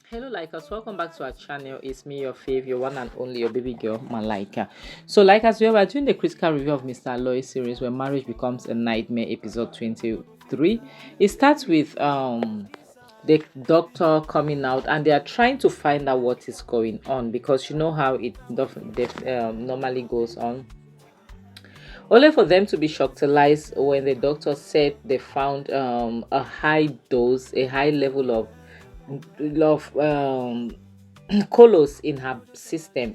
Hello, Likers. Welcome back to our channel. It's me, your fave, your one and only, your baby girl, Malika. So, like as we are doing the critical review of Mr. Aloy series, where marriage becomes a nightmare, episode 23. It starts with the doctor coming out, and they are trying to find out what is going on, because you know how it normally goes on. Only for them to be shocked when the doctor said they found a high dose, a high level of colors in her system.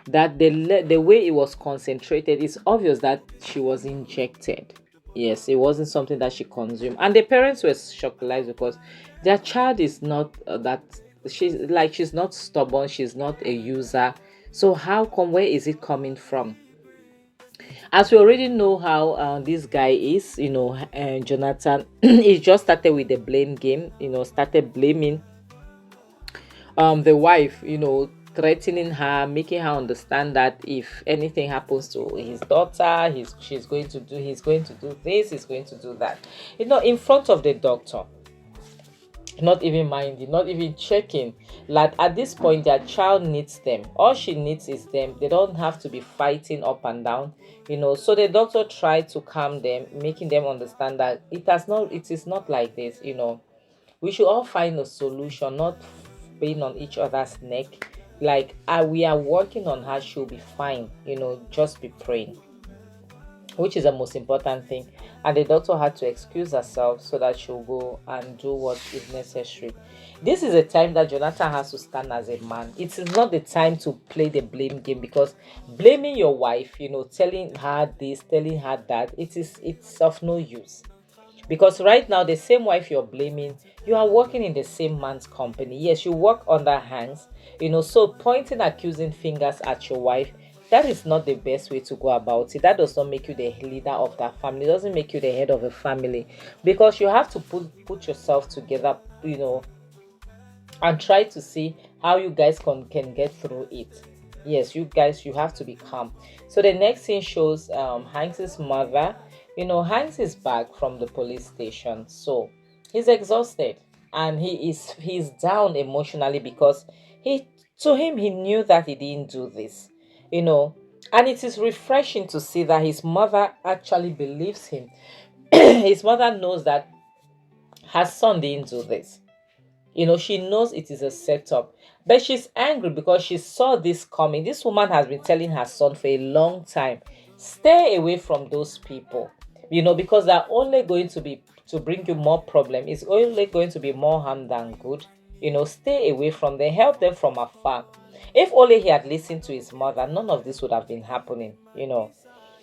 That the way it was concentrated, it's obvious that she was injected. Yes, it wasn't something that she consumed, and the parents were shocked because their child is not that. She's not stubborn, she's not a user. So how come, where is it coming from? As we already know how this guy is, Jonathan, he just started with the blame game, started blaming the wife, threatening her, making her understand that if anything happens to his daughter, he's going to do this, he's going to do that, in front of the doctor, not even minding, not even checking. Like, at this point, their child needs them. All she needs is them. They don't have to be fighting up and down, so the doctor tried to calm them, making them understand that it is not like this. We should all find a solution, not being on each other's neck. Like, we are working on her, she'll be fine. Just be praying, which is the most important thing. And the doctor had to excuse herself so that she'll go and do what is necessary. This is a time that Jonathan has to stand as a man. It is not the time to play the blame game, because blaming your wife, telling her this, telling her that, it's of no use. Because right now, the same wife you're blaming, you are working in the same man's company. Yes, you work under hands, so pointing accusing fingers at your wife, that is not the best way to go about it. That does not make you the leader of that family. It doesn't make you the head of a family, because you have to put yourself together, and try to see how you guys can get through it. Yes, you guys, you have to be calm. So the next scene shows Hanks's mother. Hanks is back from the police station, so he's exhausted, and he's down emotionally, because he knew that he didn't do this, you know and it is refreshing to see that his mother actually believes him. His mother knows that her son didn't do this. She knows it is a setup, but she's angry because she saw this coming. This woman has been telling her son for a long time, stay away from those people, because they're only going to bring you more problem. It's only going to be more harm than good. Stay away from them, help them from afar. If only he had listened to his mother, none of this would have been happening.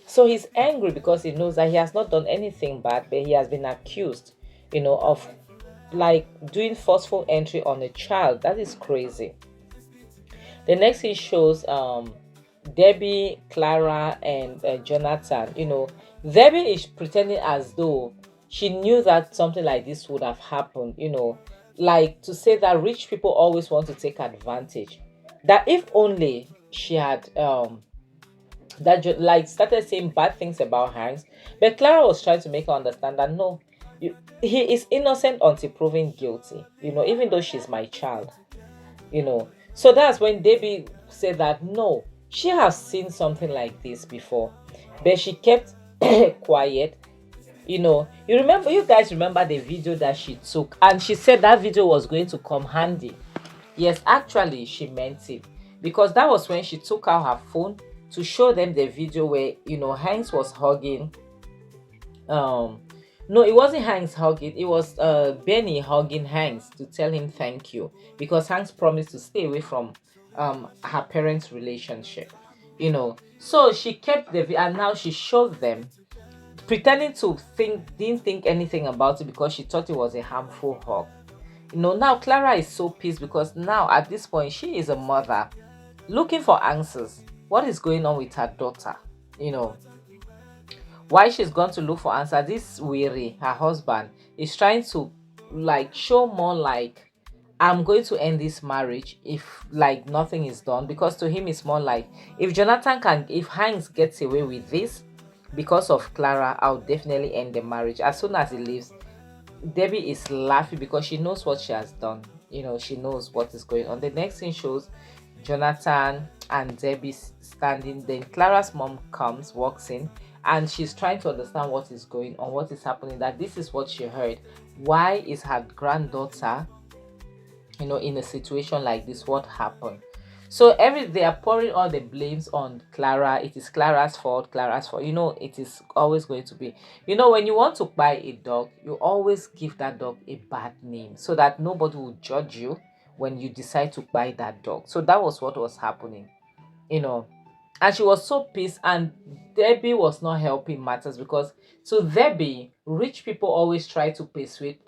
So he's angry because he knows that he has not done anything bad, but he has been accused, of like doing forceful entry on a child. That is crazy. The next thing shows Debbie, Clara, and Jonathan. Debbie is pretending as though she knew that something like this would have happened. Like to say that rich people always want to take advantage. That if only she had like started saying bad things about Hanks, but Clara was trying to make her understand that no, he is innocent until proven guilty. Even though she's my child. So that's when Debbie said that no, she has seen something like this before, but she kept quiet. You guys remember the video that she took, and she said that video was going to come handy. Yes, actually, she meant it, because that was when she took out her phone to show them the video where Hanks was hugging. No, it wasn't Hanks hugging. It was Benny hugging Hanks to tell him thank you, because Hanks promised to stay away from her parents' relationship. So she kept and now she showed them, pretending to didn't think anything about it because she thought it was a harmful hug. Now Clara is so pissed because now at this point she is a mother looking for answers. What is going on with her daughter? Why she's gone to look for answers. This Weary, her husband, is trying to like show more like, I'm going to end this marriage if like nothing is done, because to him it's more like, if Hanks gets away with this because of Clara, I'll definitely end the marriage. As soon as he leaves, Debbie is laughing because she knows what she has done. She knows what is going on. The next thing shows Jonathan and Debbie standing. Then Clara's mom comes, walks in, and she's trying to understand what is going on, what is happening. That this is what she heard. Why is her granddaughter, in a situation like this? What happened? So they are pouring all the blames on Clara. It is Clara's fault, Clara's fault. It is always going to be. When you want to buy a dog, you always give that dog a bad name so that nobody will judge you when you decide to buy that dog. So that was what was happening, you know and she was so pissed, and Debbie was not helping matters because to Debbie, rich people always try to persuade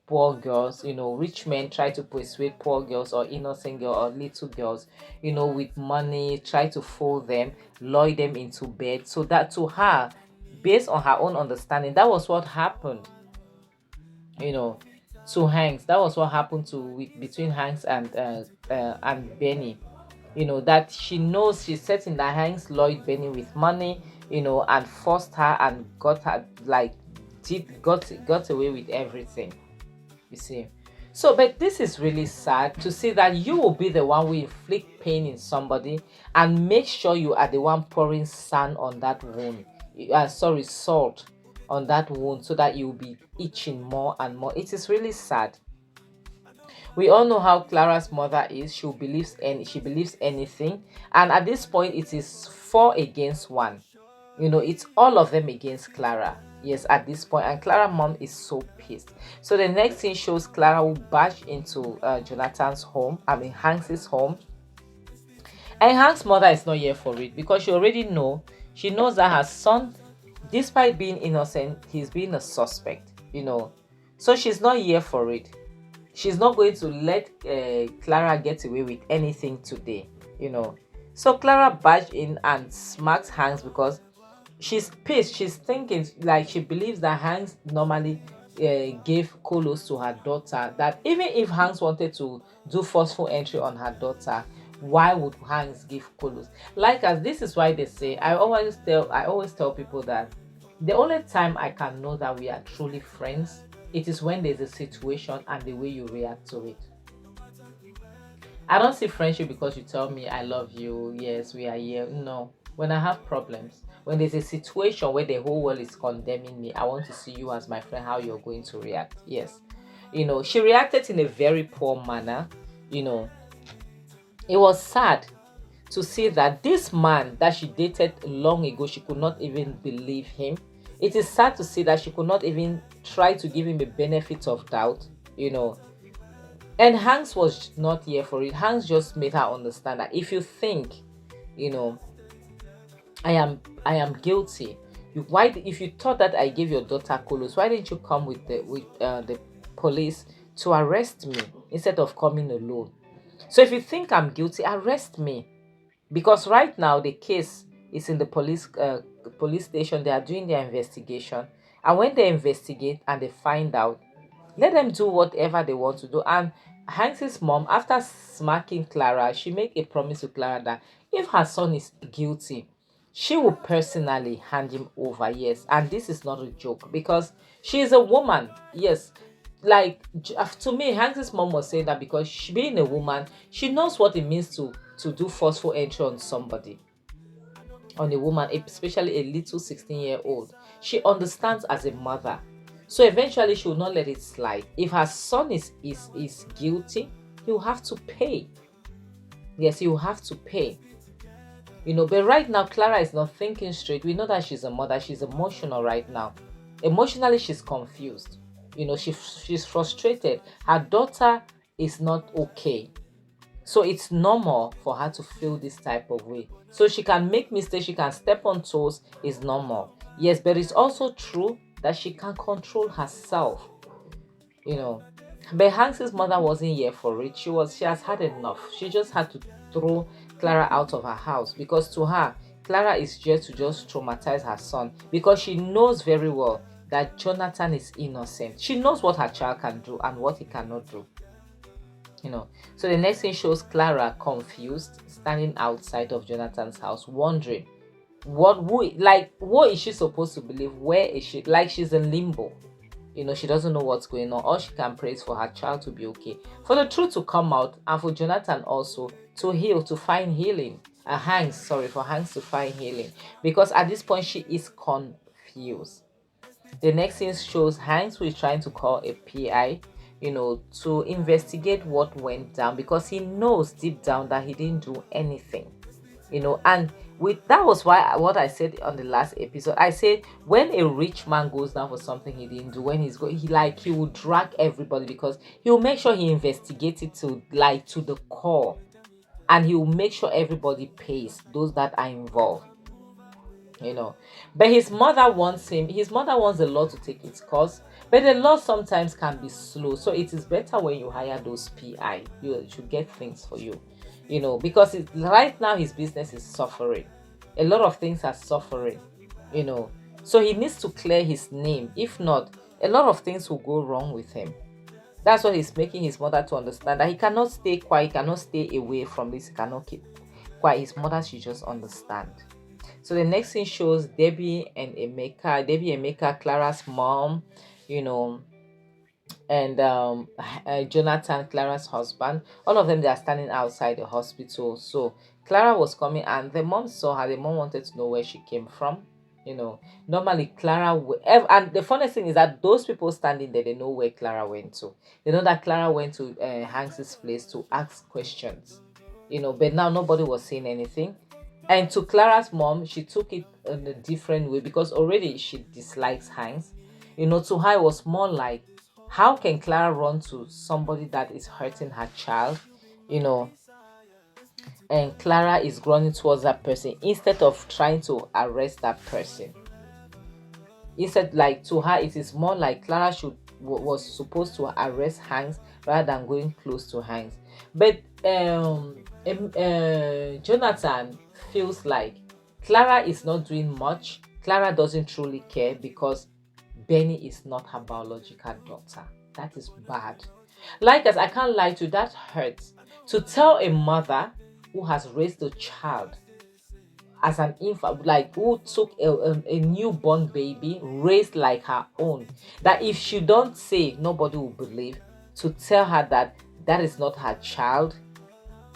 poor girls. Rich men try to persuade poor girls or innocent girls or little girls, with money, try to fool them, lure them into bed. So that to her, based on her own understanding, that was what happened, you know to Hanks. That was what happened between Hanks and Benny. That she knows she's setting that Hanks Lloyd Benny with money, and forced her and got her, like, got away with everything, you see. So, but this is really sad to see that you will be the one who inflict pain in somebody and make sure you are the one pouring sand on that wound. Salt on that wound so that you'll be itching more and more. It is really sad. We all know how Clara's mother is. She believes anything, and at this point, it is 4 against 1. It's all of them against Clara. Yes, at this point, and Clara's mom is so pissed. So the next thing shows Clara will barge into Jonathan's home. Hanks's home, and Hank's mother is not here for it because she knows that her son, despite being innocent, he's being a suspect. So she's not here for it. She's not going to let Clara get away with anything today, So Clara barged in and smacks Hanks because she's pissed. She's thinking, like, she believes that Hanks normally gave colos to her daughter. That even if Hanks wanted to do forceful entry on her daughter, why would Hanks give colos? Like, as this is why they say, I always tell people that the only time I can know that we are truly friends, it is when there's a situation and the way you react to it. I don't see friendship because you tell me I love you, yes, we are here. No. When I have problems, when there's a situation where the whole world is condemning me, I want to see you as my friend, how you're going to react. Yes. She reacted in a very poor manner. It was sad to see that this man that she dated long ago, she could not even believe him. It is sad to see that she could not even try to give him a benefit of doubt, And Hanks was not here for it. Hanks just made her understand that if you think, I am guilty. If you thought that I gave your daughter colos, why didn't you come with the police to arrest me instead of coming alone? So if you think I'm guilty, arrest me, because right now the case is in the police station. They are doing their investigation, and when they investigate and they find out, let them do whatever they want to do. And Hanks's mom, after smacking Clara, she made a promise to Clara that if her son is guilty, she will personally hand him over. Yes, and this is not a joke because she is a woman. Yes, like, to me, Hanks's mom was saying that because she, being a woman, she knows what it means to do forceful entry on somebody, on a woman, especially a little 16-year-old. She understands as a mother. So eventually she will not let it slide. If her son is guilty, he will have to pay. Yes, he will have to pay. But right now, Clara is not thinking straight. We know that she's a mother. She's emotional right now. Emotionally, she's confused. She's frustrated. Her daughter is not okay. So it's normal for her to feel this type of way. So she can make mistakes, she can step on toes, it's normal. Yes, but it's also true that she can control herself. But Hanks's mother wasn't here for it. She has had enough. She just had to throw Clara out of her house because to her, Clara is just to traumatize her son because she knows very well that Jonathan is innocent. She knows what her child can do and what he cannot do. So the next thing shows Clara confused, standing outside of Jonathan's house, wondering what is she supposed to believe? Where is she? Like, she's in limbo. She doesn't know what's going on. All she can pray is for her child to be okay, for the truth to come out, and for Jonathan also to heal, to find healing. Hanks, sorry, for Hanks to find healing, because at this point she is confused. The next scene shows Hanks, who is trying to call a PI, to investigate what went down, because he knows deep down that he didn't do anything. And with that was why what I said on the last episode. I said when a rich man goes down for something he didn't do, when he's going, he will drag everybody, because he will make sure he investigates it to the core, and he will make sure everybody pays, those that are involved. But his mother wants the law to take its course, but the law sometimes can be slow, so it is better when you hire those PI. You should get things for you, because right now his business is suffering. A lot of things are suffering, so he needs to clear his name. If not, a lot of things will go wrong with him. That's what he's making his mother to understand, that he cannot stay quiet, he cannot stay away from this, he cannot keep quiet. His mother should just understand. So the next thing shows Debbie and Emeka, Clara's mom, and Jonathan, Clara's husband. All of them, they are standing outside the hospital. So Clara was coming, and the mom saw her. The mom wanted to know where she came from. Normally Clara and the funny thing is that those people standing there, they know where Clara went to. They know that Clara went to Hanks's place to ask questions. But now nobody was saying anything. And to Clara's mom, she took it in a different way, because already she dislikes Hanks. To her it was more like, how can Clara run to somebody that is hurting her child? And Clara is running towards that person instead of trying to arrest that person. Instead, like, to her, it is more like Clara was supposed to arrest Hanks rather than going close to Hanks. But Jonathan feels like Clara is not doing much. Clara doesn't truly care, because Benny is not her biological daughter. That is bad. Like, as I can't lie to you, that hurts. To tell a mother who has raised a child as an infant, like who took a newborn baby, raised like her own, that if she don't say, nobody will believe. To tell her that is not her child,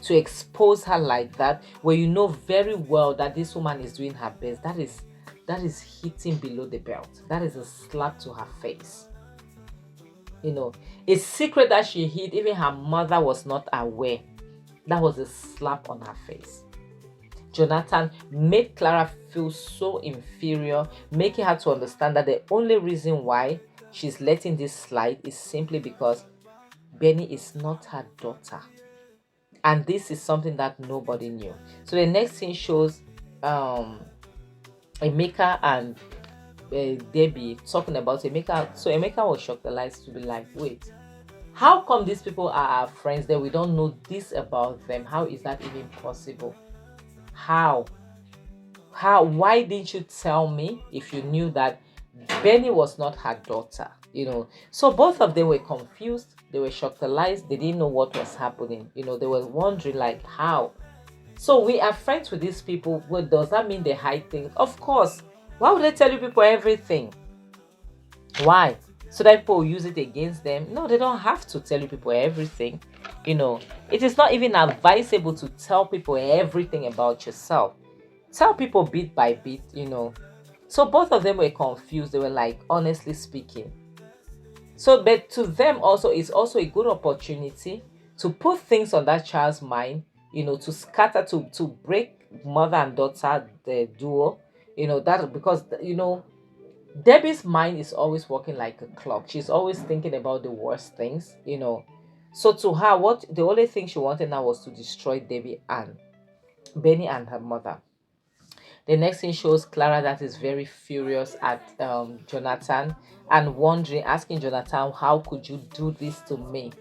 to expose her like that, where you know very well that this woman is doing her best, that is hitting below the belt. That is a slap to her face. A secret that she hid, even her mother was not aware. That was a slap on her face. Jonathan made Clara feel so inferior, making her to understand that the only reason why she's letting this slide is simply because Benny is not her daughter. And this is something that nobody knew. So the next scene shows Emeka and Debbie talking about Emeka. So Emeka was shocked, to be like, wait, how come these people are our friends that we don't know this about them? How is that even possible? How? Why didn't you tell me if you knew that Benny was not her daughter? So both of them were confused. They were shocked. They didn't know what was happening. They were wondering, like, how? So we are friends with these people. Well, does that mean they hide things? Of course. Why would they tell you people everything? Why? So that people will use it against them? No, they don't have to tell you people everything. It is not even advisable to tell people everything about yourself. Tell people bit by bit, So both of them were confused. They were like, honestly speaking. So, but to them also, it's also a good opportunity to put things on that child's mind, to scatter, to break mother and daughter, the duo, that, because, Debbie's mind is always working like a clock. She's always thinking about the worst things, So to her, the only thing she wanted now was to destroy Debbie and Benny and her mother. The next thing shows Clara that is very furious at Jonathan and wondering, asking Jonathan, how could you do this to me?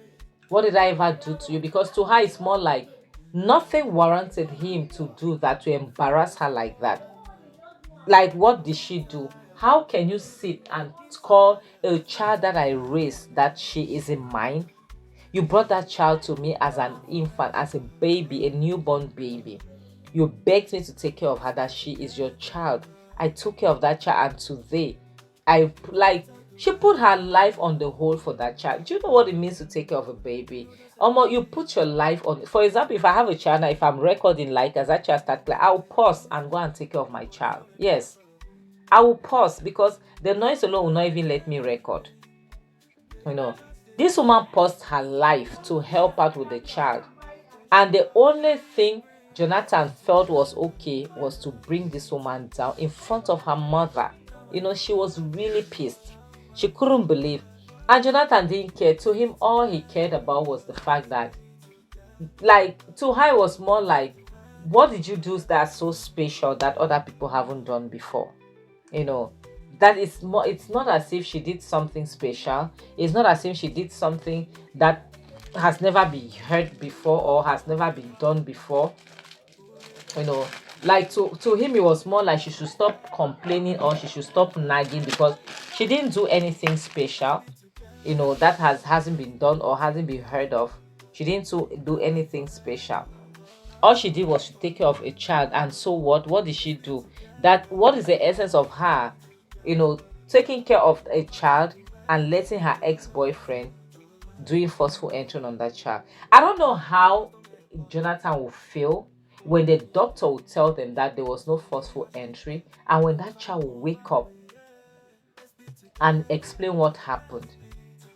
What did I ever do to you? Because to her, it's more like nothing warranted him to do that, to embarrass her like that. Like, what did she do? How can you sit and call a child that I raised that she isn't mine? You brought that child to me as an infant, as a baby, a newborn baby. You begged me to take care of her, that she is your child. I took care of that child, and today, She put her life on the hold for that child. Do you know what it means to take care of a baby? You put your life on. For example, if I have a child now, if I'm recording like as that child start playing, I'll pause and go and take care of my child. Yes, I will pause because the noise alone will not even let me record. You know, this woman paused her life to help out with the child, and the only thing Jonathan felt was okay was to bring this woman down in front of her mother. She was really pissed. She couldn't believe. And Jonathan didn't care. To him, all he cared about was the fact that, like, to her, it was more like, what did you do that's so special that other people haven't done before? You know, that is more, it's not as if she did something special. It's not as if she did something that has never been heard before or has never been done before. you know like, to him, it was more like she should stop complaining or she should stop nagging because she didn't do anything special, that hasn't been done or hasn't been heard of. She didn't do anything special. All she did was to take care of a child. And so what did she do? What is the essence of her taking care of a child and letting her ex-boyfriend doing forceful entering on that child? I don't know how Jonathan will feel when the doctor will tell them that there was no forceful entry, and when that child will wake up and explain what happened.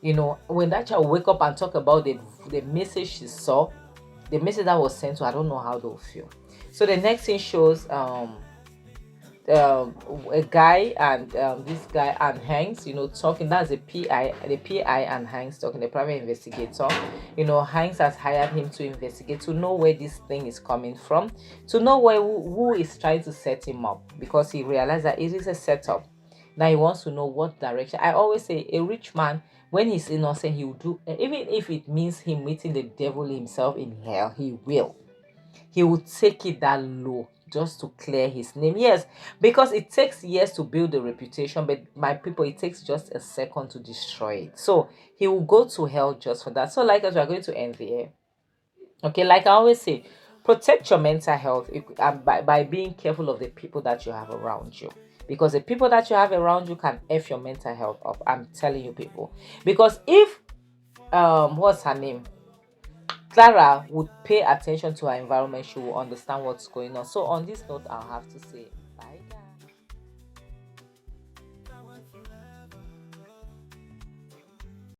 When that child will wake up and talk about the message she saw, the message that was sent to her, I don't know how they'll feel. So the next thing shows um a guy and this guy and Hanks, talking. That's the PI and Hanks talking, the private investigator. Hanks has hired him to investigate, to know where this thing is coming from, to know who is trying to set him up, because he realized that it is a setup. Now he wants to know what direction. I always say a rich man, when he's innocent, he will do, even if it means him meeting the devil himself in hell, he will take it that low just to clear his name. Yes, because it takes years to build a reputation, but my people, it takes just a second to destroy it. So he will go to hell just for that. So, like us, we are going to end here. Okay, like I always say, protect your mental health by being careful of the people that you have around you. Because the people that you have around you can F your mental health up. I'm telling you, people. Because if what's her name? Clara would pay attention to her environment, she will understand what's going on. So on this note, I'll have to say